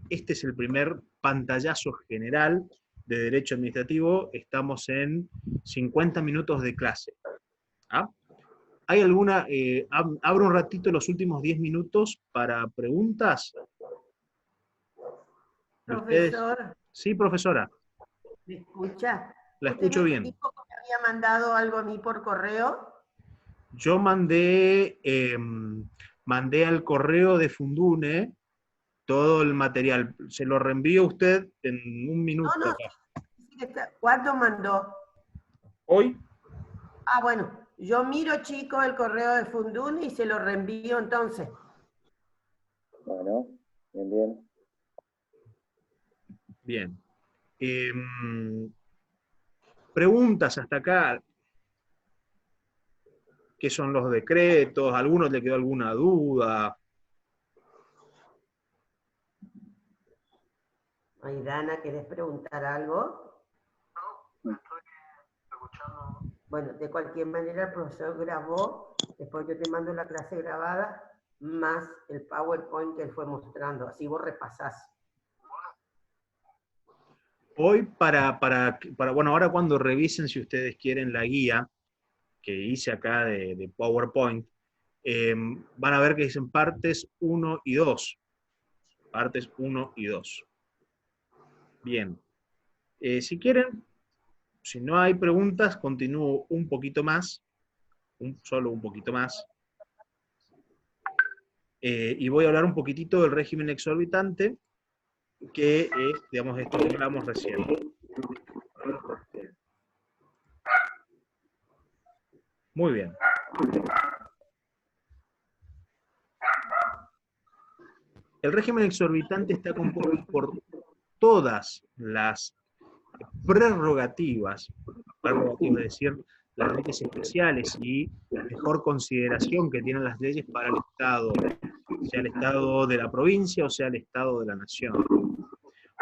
este es el primer pantallazo general de derecho administrativo. Estamos en 50 minutos de clase. ¿Ah? ¿Hay alguna? Abro un ratito los últimos 10 minutos para preguntas. Profesor. Sí, profesora. ¿Me escucha? La escucho bien. ¿Usted me había mandado algo a mí por correo? Yo mandé al correo de Fundune todo el material. Se lo reenvío a usted en un minuto. No. ¿Cuándo mandó? ¿Hoy? Ah, bueno. Yo miro, chico, el correo de Fundune y se lo reenvío entonces. Bueno, bien. Bien. Preguntas hasta acá. ¿Qué son los decretos? ¿A algunos le quedó alguna duda? Aidana, ¿querés preguntar algo? No, estoy escuchando. Bueno, de cualquier manera el profesor grabó, después yo te mando la clase grabada, más el PowerPoint que él fue mostrando, así vos repasás. Hoy bueno, ahora cuando revisen, si ustedes quieren, la guía que hice acá de PowerPoint, van a ver que dicen partes 1 y 2. Partes 1 y 2. Bien. Si quieren, si no hay preguntas, continúo un poquito más, solo un poquito más. Y voy a hablar un poquitito del régimen exorbitante, que es, digamos, esto que hablamos recién. Muy bien. El régimen exorbitante está compuesto por todas las prerrogativas, es decir, las leyes especiales y mejor consideración que tienen las leyes para el Estado, sea el Estado de la provincia o sea el Estado de la nación.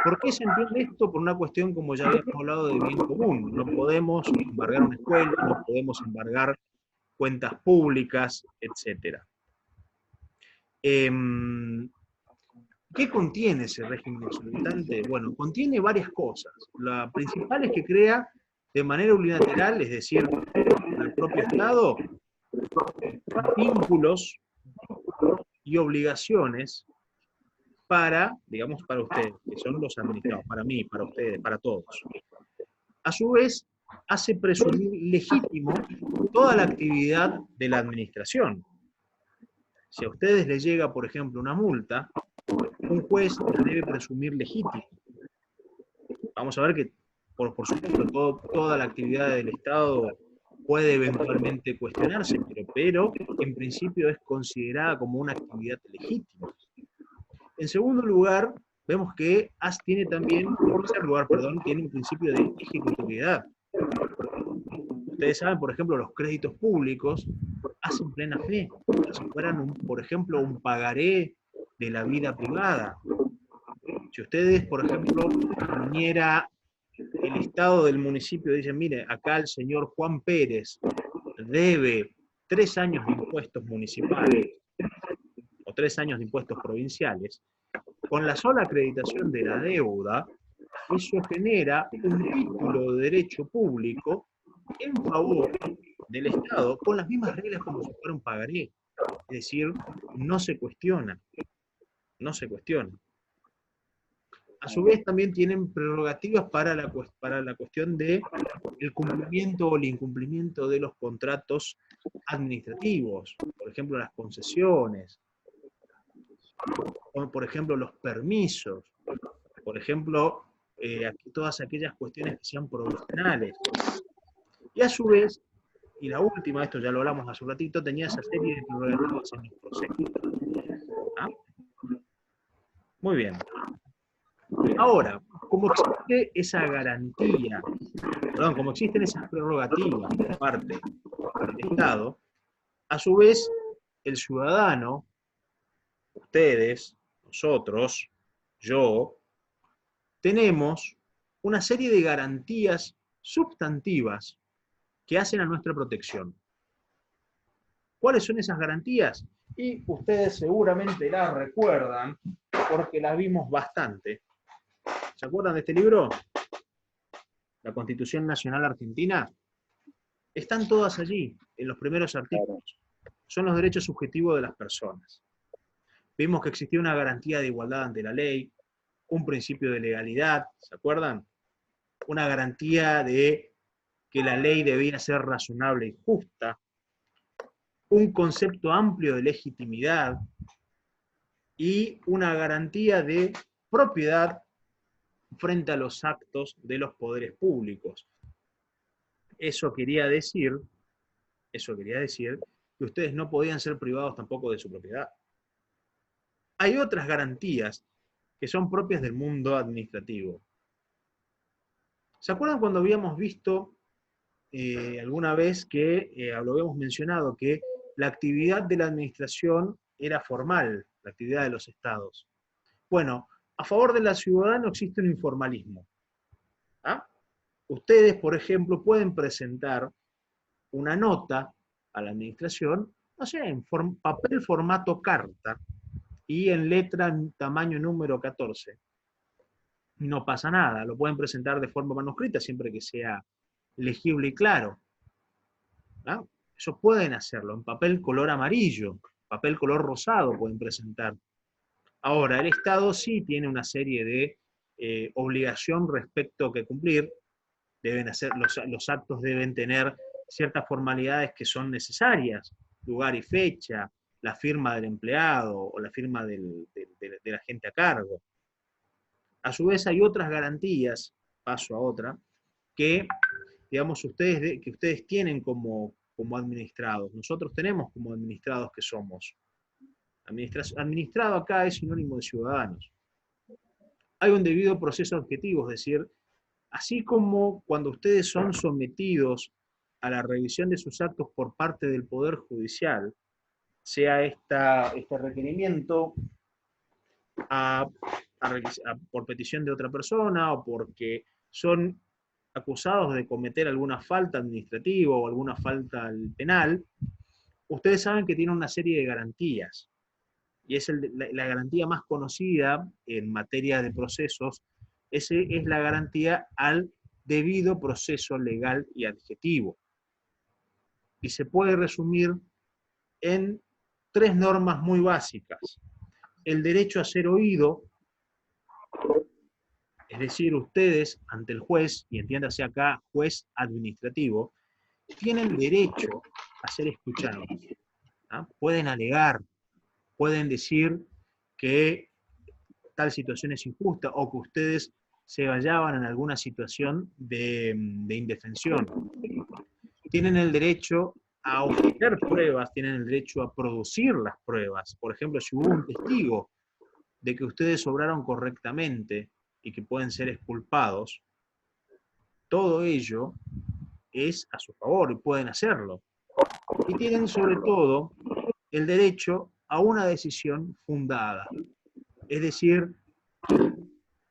¿Por qué se entiende esto? Por una cuestión, como ya habíamos hablado, de bien común. No podemos embargar una escuela, no podemos embargar cuentas públicas, etc. ¿Qué contiene ese régimen exorbitante? Bueno, contiene varias cosas. La principal es que crea de manera unilateral, es decir, al propio Estado, vínculos y obligaciones para, digamos, para ustedes, que son los administrados, para mí, para ustedes, para todos. A su vez, hace presumir legítimo toda la actividad de la administración. Si a ustedes les llega, por ejemplo, una multa, un juez la debe presumir legítima. Vamos a ver que, por supuesto, toda la actividad del Estado puede eventualmente cuestionarse, pero en principio es considerada como una actividad legítima. En segundo lugar, vemos que tiene también, en tercer lugar, perdón, tiene un principio de ejecutividad. Ustedes saben, por ejemplo, los créditos públicos hacen plena fe, si fueran, por ejemplo, un pagaré de la vida privada. Si ustedes, por ejemplo, viniera el Estado del municipio y dicen, mire, acá el señor Juan Pérez debe 3 años de impuestos municipales o 3 años de impuestos provinciales, con la sola acreditación de la deuda, eso genera un título de derecho público en favor del Estado con las mismas reglas como si fuera un pagaré. Es decir, no se cuestiona. No se cuestiona. A su vez también tienen prerrogativas para la cuestión de el cumplimiento o el incumplimiento de los contratos administrativos, por ejemplo las concesiones, o por ejemplo los permisos. Por ejemplo, todas aquellas cuestiones que sean provisionales. Y a su vez, y la última, esto ya lo hablamos hace un ratito, tenía esa serie de prerrogativas en los procesos. ¿Ah? Muy bien. Ahora, como existe esa garantía, perdón, como existen esas prerrogativas por parte del Estado, a su vez, el ciudadano, ustedes, nosotros, yo, tenemos una serie de garantías sustantivas que hacen a nuestra protección. ¿Cuáles son esas garantías? Y ustedes seguramente las recuerdan porque las vimos bastante. ¿Se acuerdan de este libro? La Constitución Nacional Argentina. Están todas allí, en los primeros artículos. Son los derechos subjetivos de las personas. Vimos que existía una garantía de igualdad ante la ley, un principio de legalidad, ¿se acuerdan? Una garantía de que la ley debía ser razonable y justa, un concepto amplio de legitimidad y una garantía de propiedad frente a los actos de los poderes públicos. Eso quería decir que ustedes no podían ser privados tampoco de su propiedad. Hay otras garantías que son propias del mundo administrativo. ¿Se acuerdan cuando habíamos visto alguna vez que lo habíamos mencionado, que la actividad de la administración era formal, la actividad de los estados? Bueno, a favor de la ciudadana existe un informalismo. ¿Ah? Ustedes, por ejemplo, pueden presentar una nota a la administración, no sé, en papel formato carta y en letra en tamaño número 14. No pasa nada, lo pueden presentar de forma manuscrita siempre que sea legible y claro. ¿Ah? Eso pueden hacerlo, en papel color amarillo, papel color rosado pueden presentar. Ahora, el Estado sí tiene una serie de obligación respecto que cumplir. Deben hacer, los actos deben tener ciertas formalidades que son necesarias, lugar y fecha, la firma del empleado o la firma de la gente a cargo. A su vez hay otras garantías, paso a otra, que, digamos, que ustedes tienen como administrados. Nosotros tenemos como administrados que somos. Administrado acá es sinónimo de ciudadanos. Hay un debido proceso objetivo, es decir, así como cuando ustedes son sometidos a la revisión de sus actos por parte del Poder Judicial, sea este requerimiento por petición de otra persona o porque son acusados de cometer alguna falta administrativa o alguna falta penal, ustedes saben que tienen una serie de garantías. Y es la garantía más conocida en materia de procesos, es la garantía al debido proceso legal y adjetivo. Y se puede resumir en 3 normas muy básicas. El derecho a ser oído, es decir, ustedes ante el juez, y entiéndase acá juez administrativo, tienen derecho a ser escuchados. ¿Ah? Pueden alegar, pueden decir que tal situación es injusta o que ustedes se hallaban en alguna situación de indefensión. Tienen el derecho a obtener pruebas, tienen el derecho a producir las pruebas. Por ejemplo, si hubo un testigo de que ustedes obraron correctamente y que pueden ser exculpados, todo ello es a su favor y pueden hacerlo. Y tienen sobre todo el derecho a una decisión fundada. Es decir,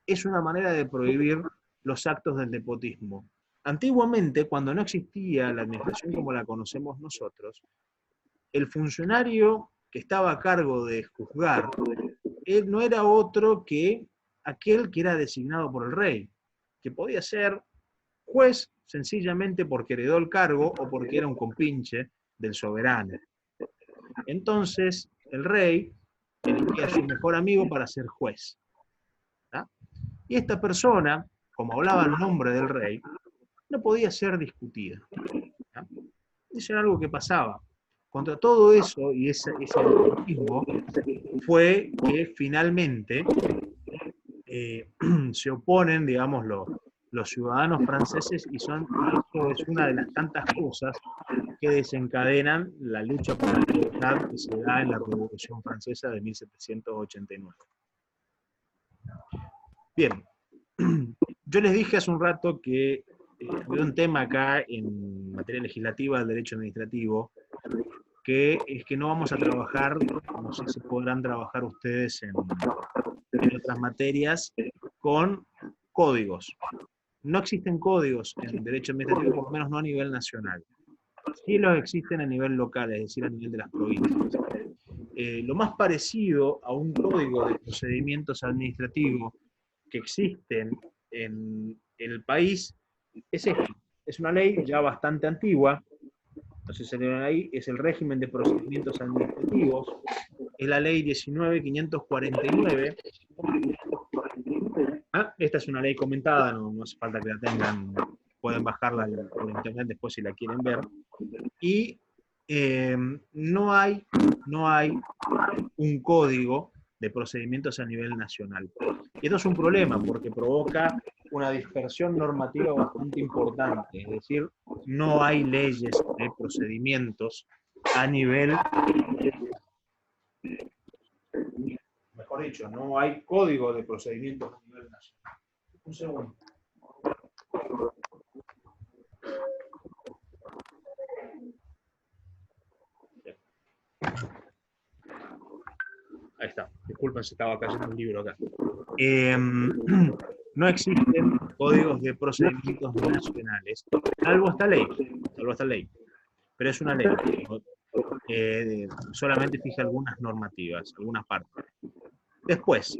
es una manera de prohibir los actos del nepotismo. Antiguamente, cuando no existía la administración como la conocemos nosotros, el funcionario que estaba a cargo de juzgar, él no era otro que aquel que era designado por el rey, que podía ser juez sencillamente porque heredó el cargo o porque era un compinche del soberano. Entonces, el rey elegía a su mejor amigo para ser juez. ¿Tá? Y esta persona, como hablaba en nombre del rey, no podía ser discutida. ¿Tá? Eso era algo que pasaba. Contra todo eso y ese nepotismo fue que finalmente se oponen, digamos, los ciudadanos franceses, y esto es una de las tantas cosas que desencadenan la lucha por la libertad que se da en la Revolución Francesa de 1789. Bien, yo les dije hace un rato que había un tema acá en materia legislativa del derecho administrativo, que es que no vamos a trabajar, no sé si podrán trabajar ustedes en otras materias, con códigos. No existen códigos en derecho administrativo, por lo menos no a nivel nacional. Sí los existen a nivel local, es decir, a nivel de las provincias. Lo más parecido a un código de procedimientos administrativos que existen en el país es esto. Es una ley ya bastante antigua, no sé si salieron ahí, es el régimen de procedimientos administrativos, es la ley 19.549. Esta es una ley comentada, no hace falta que la tengan, pueden bajarla por internet después si la quieren ver. Y no hay un código de procedimientos a nivel nacional. Y esto es un problema porque provoca una dispersión normativa bastante importante, es decir, no hay leyes de procedimientos a nivel, mejor dicho, no hay código de procedimientos a nivel nacional. Un segundo. Ahí está, disculpen si estaba cayendo un libro acá. No existen códigos de procedimientos nacionales, salvo esta ley, pero es una ley, solamente fija algunas normativas, algunas partes. Después,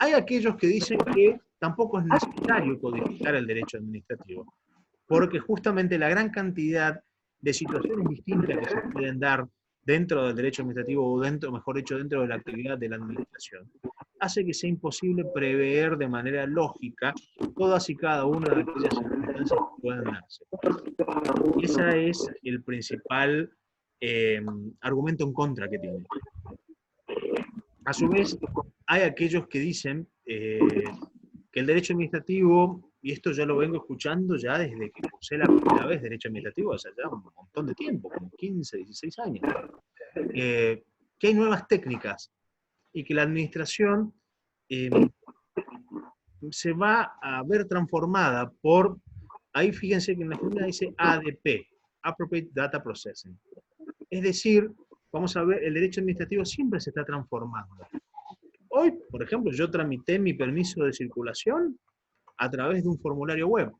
hay aquellos que dicen que tampoco es necesario codificar el derecho administrativo, porque justamente la gran cantidad de situaciones distintas que se pueden dar dentro del derecho administrativo, o dentro, mejor dicho, dentro de la actividad de la administración, hace que sea imposible prever de manera lógica todas y cada una de aquellas circunstancias que puedan darse. Y ese es el principal argumento en contra que tiene. A su vez, hay aquellos que dicen que el derecho administrativo, y esto ya lo vengo escuchando ya desde que cursé la primera vez derecho administrativo, hace ya un montón de tiempo, como 15, 16 años, que hay nuevas técnicas y que la administración se va a ver transformada por, ahí fíjense que en la fórmula dice ADP, Appropriate Data Processing. Es decir, vamos a ver, el derecho administrativo siempre se está transformando. Hoy, por ejemplo, yo tramité mi permiso de circulación a través de un formulario web.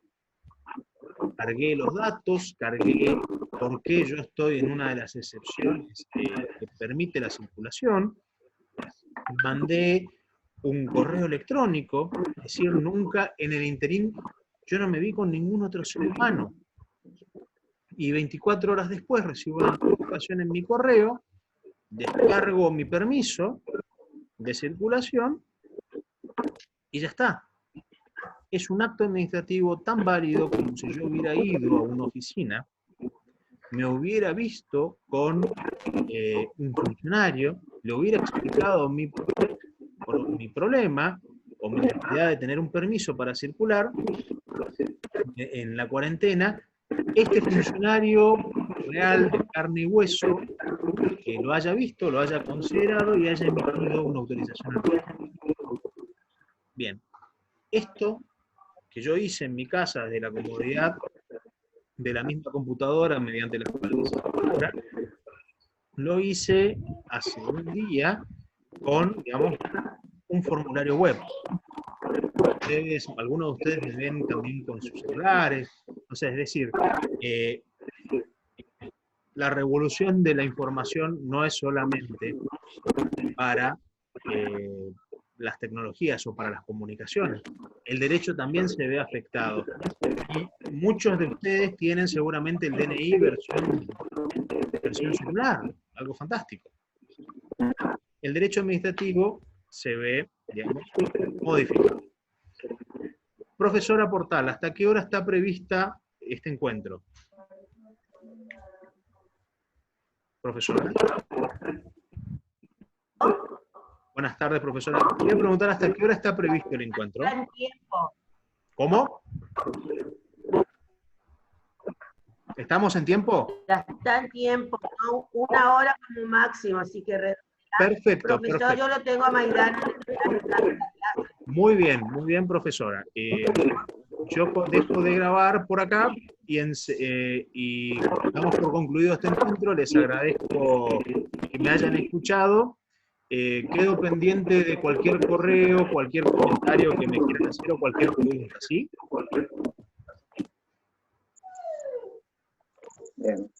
Cargué los datos, cargué por qué yo estoy en una de las excepciones que permite la circulación, mandé un correo electrónico, es decir, nunca en el interín yo no me vi con ningún otro ser humano. Y 24 horas después recibo una notificación en mi correo, descargo mi permiso de circulación y ya está. Es un acto administrativo tan válido como si yo hubiera ido a una oficina, me hubiera visto con un funcionario, le hubiera explicado mi problema o mi necesidad de tener un permiso para circular en la cuarentena. Este funcionario real de carne y hueso que lo haya visto, lo haya considerado y haya emitido una autorización. Bien, esto que yo hice en mi casa desde la comodidad de la misma computadora mediante la computadora, lo hice hace un día con, digamos, un formulario web. Algunos de ustedes me ven también con sus celulares, o sea, es decir, la revolución de la información no es solamente para las tecnologías o para las comunicaciones. El derecho también se ve afectado. Y muchos de ustedes tienen seguramente el DNI versión celular, algo fantástico. El derecho administrativo se ve, digamos, modificado. Profesora Portal, ¿hasta qué hora está prevista este encuentro? Profesora. Buenas tardes, profesora. Quería preguntar hasta qué hora está previsto el encuentro. Está en tiempo. ¿Cómo? ¿Estamos en tiempo? Ya está en tiempo, ¿no? 1 hora como máximo, así que Perfecto, profesor, perfecto. yo lo tengo a Maidana. Muy bien, profesora. Yo dejo de grabar por acá y damos por concluido este encuentro. Les agradezco que me hayan escuchado. Quedo pendiente de cualquier correo, cualquier comentario que me quieran hacer o cualquier pregunta, ¿sí? Bien.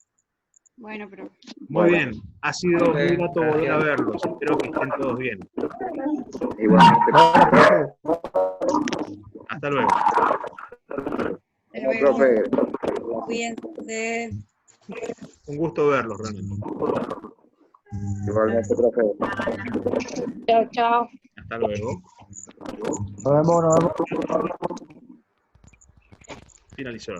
Bueno, pero Muy Bueno. bien. Ha sido muy Ok, grato volver a gracias. verlos. Espero que estén todos bien. Igualmente. Hasta luego. pero Bueno, profe, cuídense. Un gusto verlos, realmente. igualmente, profe. Chao, chao. Hasta luego. Nos vemos. Finalizó.